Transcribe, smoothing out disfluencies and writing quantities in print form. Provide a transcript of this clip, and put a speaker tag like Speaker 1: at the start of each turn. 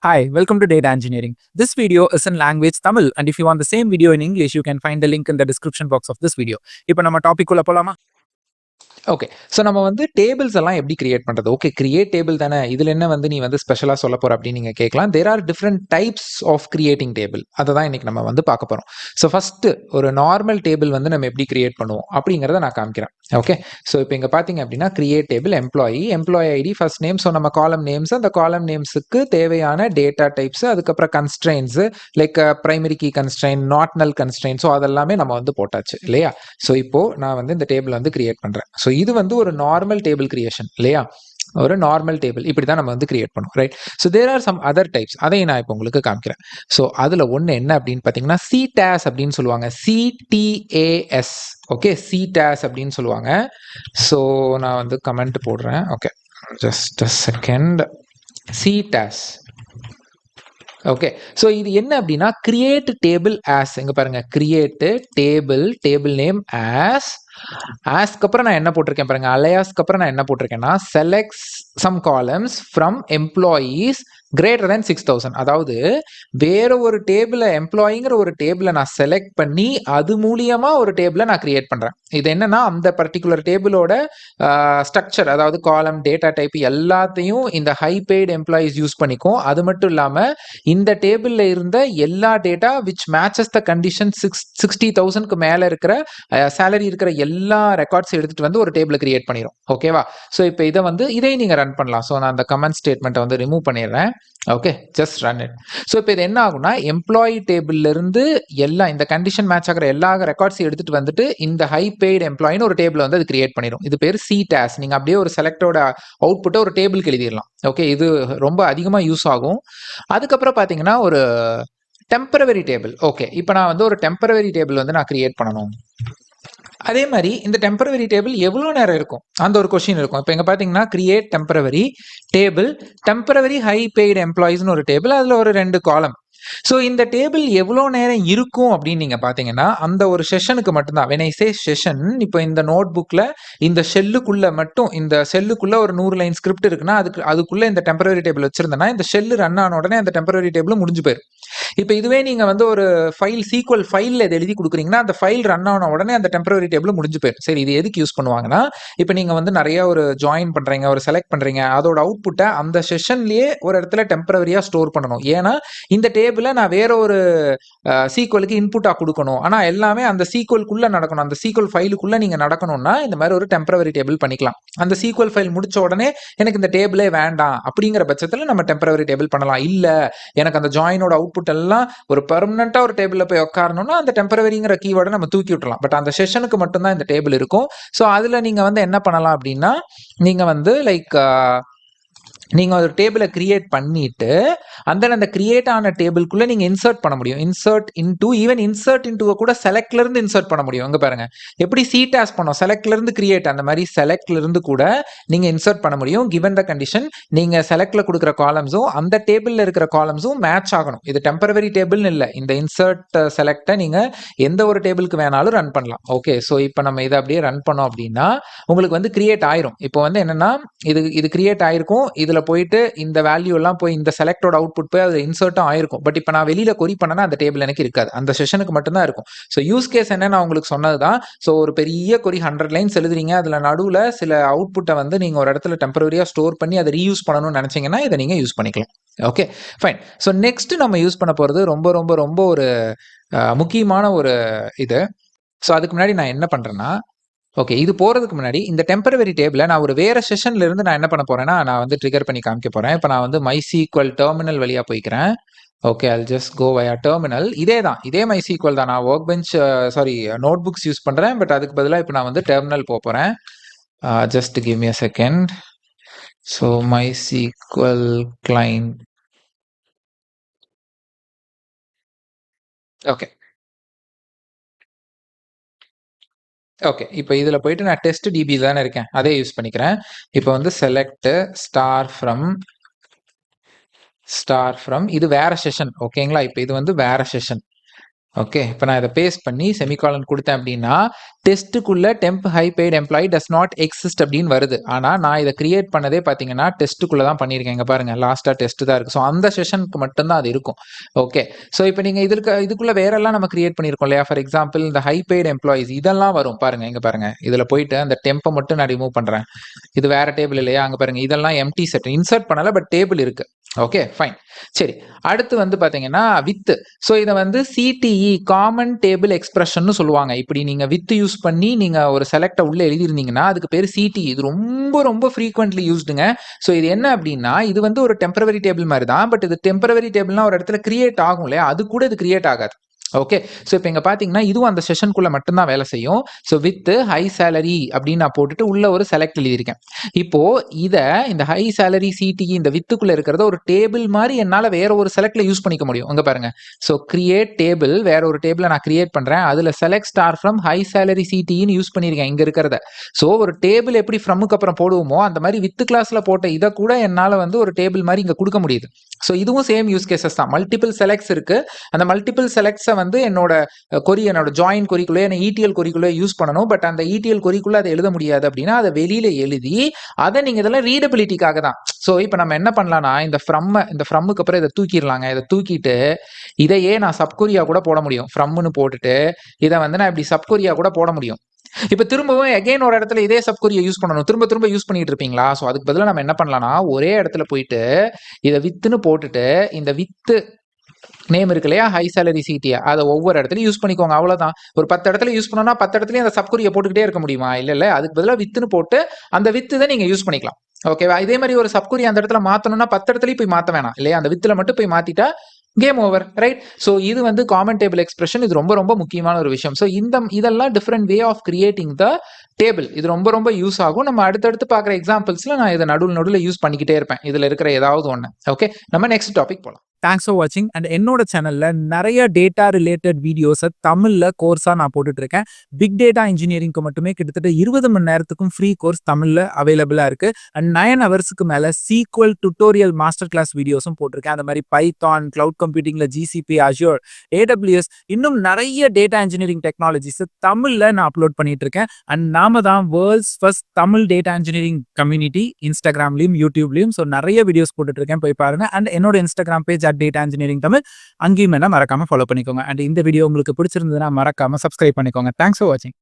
Speaker 1: Hi, welcome to Data Engineering. This video is in language Tamil, and if you want the same video in English, you can find the link in the description box of this video. இப்போ நம்ம topic உள்ள போலாமா?
Speaker 2: Okay. So நம்ம வந்து tables எல்லாம் எப்படி create பண்றது? Okay, create table தானே. இதுல என்ன வந்து நீ வந்து ஸ்பெஷலா சொல்லப் போற அப்படின்னு நீங்க கேட்கலாம். There are different types of creating table. அதை தான் இன்னைக்கு நம்ம வந்து பார்க்க போறோம். ஸோ ஃபர்ஸ்ட் ஒரு நார்மல் டேபிள் வந்து நம்ம எப்படி கிரியேட் பண்ணுவோம் அப்படிங்கிறத நான் காமிக்கிறேன். ஓகே. ஸோ இப்போ இங்க பாத்தீங்க அப்படின்னா create table employee ID first name. So நம்ம காலம் நேம்ஸ், அந்த காலம் நேம்ஸுக்கு தேவையான டேட்டா டைப்ஸ், அதுக்கப்புறம் constraints like primary key constraint, not null constraint. So அதெல்லாமே நம்ம வந்து போட்டாச்சு இல்லையா? ஸோ இப்போ நான் வந்து இந்த டேபிள் வந்து கிரியேட் பண்றேன். ஸோ இது வந்து ஒரு நார்மல் டேபிள் கிரியேஷன் இல்லையா? ஒரு நார்மல் டேபிள் இப்படி தான் நம்ம வந்து கிரியேட் பண்ணுவோம், right? So there are some other types. அதையும் நான் இப்போ உங்களுக்கு காமிக்கிறேன். ஸோ அதில் ஒன்று என்ன அப்படின்னு பார்த்தீங்கன்னா சிடாஸ் அப்படின்னு சொல்லுவாங்க. சிடிஏஎஸ். ஓகே, சிடாஸ் அப்படின்னு சொல்லுவாங்க. ஸோ நான் வந்து கமெண்ட் போடுறேன். Okay, just a second. CTAS. Okay. So இது என்ன அப்படின்னா கிரியேட் டேபிள் ஆஸ். இங்க பாருங்க, கிரியேட் டேபிள் நேம் ஆஸ்க்கு அப்புறம் நான் என்ன போட்டிருக்கேன் பாருங்க, அலையாஸ்க்கு அப்புறம் நான் என்ன போட்டிருக்கேன்னா select some columns from employees greater than 6000. அதாவது வேற ஒரு டேபிளை, எம்ப்ளாயிங்கிற ஒரு டேபிளை நான் செலக்ட் பண்ணி அது மூலியமா ஒரு டேபிளை நான் கிரியேட் பண்றேன். இது என்னன்னா அந்த பர்டிகுலர் டேபிளோட ஸ்ட்ரக்சர், அதாவது காலம், டேட்டா டைப் எல்லாத்தையும் இந்த ஹை பெய்டு எம்ப்ளாயீஸ் யூஸ் பண்ணிக்கும். அது மட்டும் இல்லாம இந்த டேபிள்ல இருந்த எல்லா data which matches the condition 60,000க்கு மேல இருக்கிற சேலரி இருக்கிற எல்லா ரெக்கார்ட்ஸ் எடுத்துட்டு வந்து ஒரு டேபிளை கிரியேட் பண்ணிடும். ஓகேவா? ஸோ இப்போ இதை நீங்க ரன் பண்ணலாம். ஸோ நான் அந்த கமெண்ட் ஸ்டேட்மெண்ட்டை வந்து ரிமூவ் பண்ணிடுறேன். Okay, just run it. So இப்போ இது என்ன ஆகும்னா எம்ப்ளாயி டேபிள்ல இருந்து எல்லா இந்த கண்டிஷன் மேட்ச் ஆகிற எல்லா ரெக்கார்ட்ஸையும் எடுத்துட்டு வந்துட்டு இந்த ஹை பெய்டு எம்ப்ளாயின்னு ஒரு டேபிள் வந்து அது கிரியேட் பண்ணிடும். இது பேர் சிடாஸ். நீங்க அப்படியே ஒரு செலக்டோட அவுட்புட்டை ஒரு டேபிளுக்கு எழுதிடலாம். ஓகே, இது ரொம்ப அதிகமாக யூஸ் ஆகும். அதுக்கப்புறம் பார்த்தீங்கன்னா ஒரு டெம்பரவரி டேபிள். ஓகே, இப்போ நான் வந்து ஒரு டெம்பரவரி டேபிள் வந்து நான் கிரியேட் பண்ணணும். அதே மாதிரி இந்த டெம்பரவரி டேபிள் எவ்வளோ நேரம் இருக்கும் அந்த ஒரு கொஸ்டின் இருக்கும். இப்போ இங்கே பார்த்தீங்கன்னா create temporary table, temporary high paid எம்ப்ளாயிஸ்னு ஒரு டேபிள், அதில் ஒரு 2 காலம். ஸோ இந்த டேபிள் எவ்வளோ நேரம் இருக்கும் அப்படின்னு நீங்கள் பார்த்தீங்கன்னா அந்த ஒரு செஷனுக்கு மட்டும்தான். வென் ஐ சே செஷன், இப்போ இந்த நோட் புக்கில் இந்த ஷெல்லுக்குள்ளே மட்டும், இந்த செல்லுக்குள்ளே ஒரு 100 லைன் ஸ்கிரிப்ட் இருக்குன்னா அதுக்குள்ளே இந்த டெம்பரவரி டேபிள் வச்சிருந்தேன்னா இந்த ஷெல்லு ரன் ஆன உடனே அந்த டெம்பரவரி டேபிள் முடிஞ்சு போயிடும். இப்போ இதுவே நீங்கள் வந்து ஒரு ஃபைல், சீக்வல் ஃபைலில் இதை எழுதி கொடுக்குறீங்கன்னா அந்த ஃபைல் ரன் ஆன உடனே அந்த டெம்பரவரி டேபிள் முடிஞ்சு போயிடும். சரி, இது எதுக்கு யூஸ் பண்ணுவாங்கன்னா இப்போ நீங்கள் வந்து நிறைய ஒரு ஜாயின் பண்ணுறீங்க, ஒரு செலக்ட் பண்ணுறீங்க, அதோட அவுட்புட்டை அந்த செஷன்லேயே ஒரு இடத்துல டெம்பரவரியாக ஸ்டோர் பண்ணணும். ஏன்னா இந்த டேபிளை நான் வேற ஒரு சீக்வலுக்கு இன்புட்டாக கொடுக்கணும், ஆனால் எல்லாமே அந்த சீக்வலுக்குள்ளே நடக்கணும். அந்த சீக்வல் ஃபைலுக்குள்ளே நீங்கள் நடக்கணும்னா இந்த மாதிரி ஒரு டெம்பரவரி டேபிள் பண்ணிக்கலாம். அந்த சீக்வல் ஃபைல் முடிச்ச உடனே எனக்கு இந்த டேபிளே வேண்டாம் அப்படிங்கிற பட்சத்தில் நம்ம டெம்பரவரி டேபிள் பண்ணலாம். இல்லை எனக்கு அந்த ஜாயினோட அவுட்புட் எல்லாம் ஒரு பெர்மனண்டா ஒரு டேபிள்ல போய் உட்காரணும்னா அந்த டெம்பரவரிங்கிற கீவேர்டை நம்ம தூக்கி விட்டுறலாம். பட் அந்த செஷனுக்கு மட்டும்தான் இந்த டேபிள் இருக்கும். ஸோ அதுல நீங்க வந்து என்ன பண்ணலாம் அப்படின்னா நீங்க வந்து நீங்க ஒரு டேபிளை கிரியேட் பண்ணிட்டு அந்த கிரியேட் ஆன டேபிள்குள்ள நீங்க இன்சர்ட் பண்ண முடியும். இன்சர்ட் இன்டூ கூட செலக்ட்ல இருந்து இன்சர்ட் பண்ண முடியும். அங்க பாருங்க எப்படி சிடாஸ் பண்ணோம், செலக்ட்ல இருந்து கிரியேட், அந்த மாதிரி செலக்ட்ல இருந்து கூட நீங்க இன்சர்ட் பண்ண முடியும். கிவன் த கண்டிஷன் நீங்க செலக்ட்ல கொடுக்குற காலம்ஸும் அந்த டேபிள்ல இருக்கிற காலம்ஸும் மேட்ச் ஆகணும். இது டெம்பரவரி டேபிள்னு இல்லை. இந்த இன்சர்ட் செலக்டை நீங்க எந்த ஒரு டேபிளுக்கு வேணாலும் ரன் பண்ணலாம். ஓகே, ஸோ இப்போ நம்ம இதை அப்படியே ரன் பண்ணோம் அப்படின்னா உங்களுக்கு வந்து கிரியேட் ஆயிரும். இப்போ வந்து என்னன்னா இது கிரியேட் ஆயிருக்கும். இதுல போயிட்டு இந்த வேல்யூ எல்லாம் போய் இந்த செலக்டோட அவுட்புட் போய் அது இன்சர்ட்டும் ஆயிருக்கும். பட் இப்போ நான் வெளியில கொரி பண்ணனா அந்த டேபிள் எனக்கு இருக்காது, அந்த செஷனுக்கு மட்டும்தான் இருக்கும். ஸோ யூஸ் கேஸ் என்ன நான் உங்களுக்கு சொன்னதுதான். ஸோ ஒரு பெரிய கொரி 100 லைன்ஸ் எழுதுறீங்க, அதுல நடுவுல சில அவுட்புட்டை வந்து நீங்க ஒரு இடத்துல டெம்பரரியா ஸ்டோர் பண்ணி அதை ரீயூஸ் பண்ணணும்னு நினைச்சீங்கன்னா இதை நீங்க யூஸ் பண்ணிக்கலாம். Okay, fine. ஸோ நெக்ஸ்ட் நம்ம யூஸ் பண்ண போறது ரொம்ப ரொம்ப ரொம்ப ஒரு முக்கியமான ஒரு இது. ஸோ அதுக்கு முன்னாடி நான் என்ன பண்றேன்னா, ஓகே, இது போறதுக்கு முன்னாடி இந்த டெம்பரவரி டேபிளை நான் ஒரு வேற செஷன்ல இருந்து நான் என்ன பண்ண போறேன்னா நான் வந்து ட்ரிகர் பண்ணி காமிக்க போறேன். இப்போ நான் வந்து MySQL டெர்மினல் வழியா போய்க்கிறேன். Okay, I'll just go via terminal. இதே MySQL தான். நான் workbench notebooks use பண்றேன். பட் அதுக்கு பதிலாக இப்போ நான் வந்து டெர்மினல் போறேன். Just give me a second. So MySQL client. Okay, okay, இப்போ இதில் போயிட்டு நான் டெஸ்ட் டிபி தானே இருக்கேன், அதே யூஸ் பண்ணிக்கிறேன். இப்போ வந்து செலக்ட் ஸ்டார் ஃப்ரம் இது வேற செஷன். ஓகேங்களா? இப்போ இது வந்து வேற செஷன். ஓகே. இப்ப நான் இத பேஸ்ட் பண்ணி செமிகாலன் குடுத்தேன் அப்டின்னா, டெஸ்ட்டுக்குள்ள temp high paid employee does not exist அப்டின்னு வருது. ஆனா, நான் இத கிரியேட் பண்ணதே பார்த்தீங்கன்னா, டெஸ்ட்டுக்குள்ள தான் பண்ணியிருக்கேன். இங்க பாருங்க லாஸ்ட்டா டெஸ்ட் தான் இருக்கு. ஸோ அந்த செஷனுக்கு மட்டும் தான் அது இருக்கும். ஓகே. ஸோ இப்ப நீங்க இதுக்குள்ள வேறெல்லாம் நம்ம கிரியேட் பண்ணியிருக்கோம் இல்லையா? ஃபார் எக்ஸாம்பிள் இந்த ஹை பெய்ட் எம்ப்ளாயீஸ் இதெல்லாம் வரும் பாருங்க. இங்க பாருங்க. இதுல போயிட்டு அந்த டெம்ப மட்டும் நான் ரிமூவ் பண்றேன். இது வேற டேபிள் இல்லையா? அங்க பாருங்க. இதெல்லாம் எம்ப்டி செட். இன்சர்ட் பண்ணல. பட் டேபிள் இருக்கு. ஓகே. ஃபைன். சரி. அடுத்து வந்து பார்த்தீங்கன்னா, வித். ஸோ இத வந்து சிடிஇ காமன் டேபிள் எக்ஸ்பிரஷன்னு சொல்லுவாங்க. இப்படி நீங்க வித் யூஸ் பண்ணி நீங்க ஒரு செலக்ட்ட உள்ள எழுதியிருந்தீங்கன்னா, அதுக்கு பேரு சிடிஇ. இது ரொம்ப ரொம்ப ஃப்ரீக்வென்ட்லி யூஸ்டுங்க. ஸோ இது என்ன அப்படின்னா, இது வந்து ஒரு டெம்பரவரி டேபிள் மாரி தான். பட் இது டெம்பரவரி டேபிள்னா ஒரு இடத்துல கிரியேட் ஆகும் இல்லையா? அது கூட இது கிரியேட் ஆகாது. ஓகே. ஸோ இப்ப இங்க பார்த்தீங்கன்னா, இதுவும் அந்த செஷனுக்குள்ள மட்டும் தான் வேலை செய்யும். ஸோ வித் ஹை சேலரி அப்படின்னு நான் போட்டுட்டு உள்ள ஒரு செலக்ட் எழுதியிருக்கேன். இப்போ இத இந்த ஹை சேலரி சிடிஇ இந்த வித்துக்குள்ள இருக்கிறத ஒரு டேபிள் மாரி என்னால வேற ஒரு செலக்ட்ல யூஸ் பண்ணிக்க முடியும். இங்க பாருங்க. ஸோ கிரியேட் டேபிள் வேற ஒரு டேபிள நான் கிரியேட் பண்றேன். அதுல select star from high salary சிடிஇன்னு யூஸ் பண்ணியிருக்கேன் இங்க இருக்கிறத. ஸோ ஒரு டேபிள் எப்படி ஃப்ரம்க்கு அப்புறம் போடுவோமோ அந்த மாதிரி வித் கிளாஸ்ல போட்ட இத கூட என்னால வந்து ஒரு டேபிள் மாதிரி இங்க கொடுக்க முடியுது. ஸோ இதுவும் சேம் யூஸ் கேசஸ் தான். மல்டிபிள் செலக்ட்ஸ் இருக்கு. அந்த மல்டிபிள் செலக்ட்ஸை வந்து என்னோட என்னோட ஜாயின் கொரிக்குள்ளே என்ன இடிஎல் கொரிக்குள்ளே யூஸ் பண்ணணும். பட் அந்த இடிஎல் கொரிக்குள்ள அதை எழுத முடியாது அப்படின்னா அதை வெளியில எழுதி அதை நீங்க இதெல்லாம் ரீடபிலிட்டிக்காக தான். ஸோ இப்போ நம்ம என்ன பண்ணலாம்னா இந்த ஃப்ரம்முக்கு அப்புறம் இதை தூக்கிடலாங்க. இதை தூக்கிட்டு இதையே நான் சப்கொரியா கூட போட முடியும். ஃப்ரம்னு போட்டுட்டு இதை வந்து நான் இப்படி சப்கொரியா கூட போட முடியும். இப்ப திரும்பவும் அகைன் ஒரு இடத்துல இதே சப்கொரியை யூஸ் பண்ணணும். திரும்ப திரும்ப யூஸ் பண்ணிட்டு இருப்பீங்களா? ஸோ அதுக்கு பதிலாக நம்ம என்ன பண்ணலாம்னா ஒரே இடத்துல போயிட்டு இதை வித்துன்னு போட்டுட்டு இந்த வித்து நேம் இருக்கு இல்லையா? ஹை சேலரி சிடிஏ அதை ஒவ்வொரு இடத்துலையும் யூஸ் பண்ணிக்கோங்க. அவ்வளவுதான். ஒரு 10 இடத்துல யூஸ் பண்ணோம்னா 10 இடத்துலயும் அந்த சப்கொரியை போட்டுக்கிட்டே இருக்க முடியுமா? இல்ல. அதுக்கு பதிலாக வித்துன்னு போட்டு அந்த வித்து தான் நீங்க யூஸ் பண்ணிக்கலாம். ஓகேவா? இதே மாதிரி ஒரு சப்கொரி அந்த இடத்துல மாத்தணும்னா 10 இடத்துலயும் போய் மாத்த வேணாம் இல்லையா? அந்த வித்துல மட்டும் போய் மாத்திட்டா கேம் ஓவர், ரைட்? ஸோ இது வந்து காமன் டேபிள் எக்ஸ்பிரஷன். இது ரொம்ப ரொம்ப முக்கியமான ஒரு விஷயம். ஸோ இதெல்லாம் different way of creating the table. இது ரொம்ப ரொம்ப யூஸ் ஆகும். நம்ம அடுத்தடுத்து பார்க்குற எக்ஸாம்பிள்ஸ்ல நான் இதை நடுவில் யூஸ் பண்ணிக்கிட்டே இருப்பேன். இதுல இருக்கிற ஏதாவது ஒன்று. ஓகே, நம்ம நெக்ஸ்ட் டாபிக் போகலாம்.
Speaker 1: தேங்க்ஸ் ஃபார் வாட்சிங். அண்ட் என்னோட சேனல்ல நிறைய டேட்டா ரிலேட்டட் வீடியோஸை தமிழ்ல கோர்ஸா நான் போட்டுட்டு இருக்கேன். பிக் டேட்டா இன்ஜினியரிங்க்கு மட்டுமே கிட்டத்தட்ட 20 மணி நேரத்துக்கும் ஃப்ரீ கோர்ஸ் தமிழ்ல அவைலபிளா இருக்கு. அண்ட் 9 ஹவர்ஸ்க்கு மேல சீக்வல் டுட்டோரியல் மாஸ்டர் கிளாஸ் வீடியோஸும் போட்டிருக்கேன். அந்த மாதிரி பைத்தான், கிளவுட் கம்ப்யூட்டிங்ல ஜிசிபி, அஷ்யூர், ஏடபிள்யூஎஸ், இன்னும் நிறைய டேட்டா இன்ஜினியரிங் டெக்னாலஜிஸ் தமிழ்ல நான் அப்லோட் பண்ணிட்டு இருக்கேன். அண்ட் நாம தான் world's first Tamil data engineering community இன்ஸ்டாகிராம்லயும் யூடியூப்லயும். ஸோ நிறைய வீடியோஸ் போட்டுட்டு இருக்கேன், போய் பாருங்க. அண்ட் என்னோட Instagram page data engineering Tamil, அங்கேயும் என்ன மறக்காம ஃபாலோ பண்ணிக்கோங்க. அண்ட் இந்த வீடியோ உங்களுக்கு பிடிச்சிருந்ததுன்னா மறக்காம சப்ஸ்கிரைப் பண்ணிக்கோங்க. தேங்க்ஸ் ஃபார் வாட்சிங்.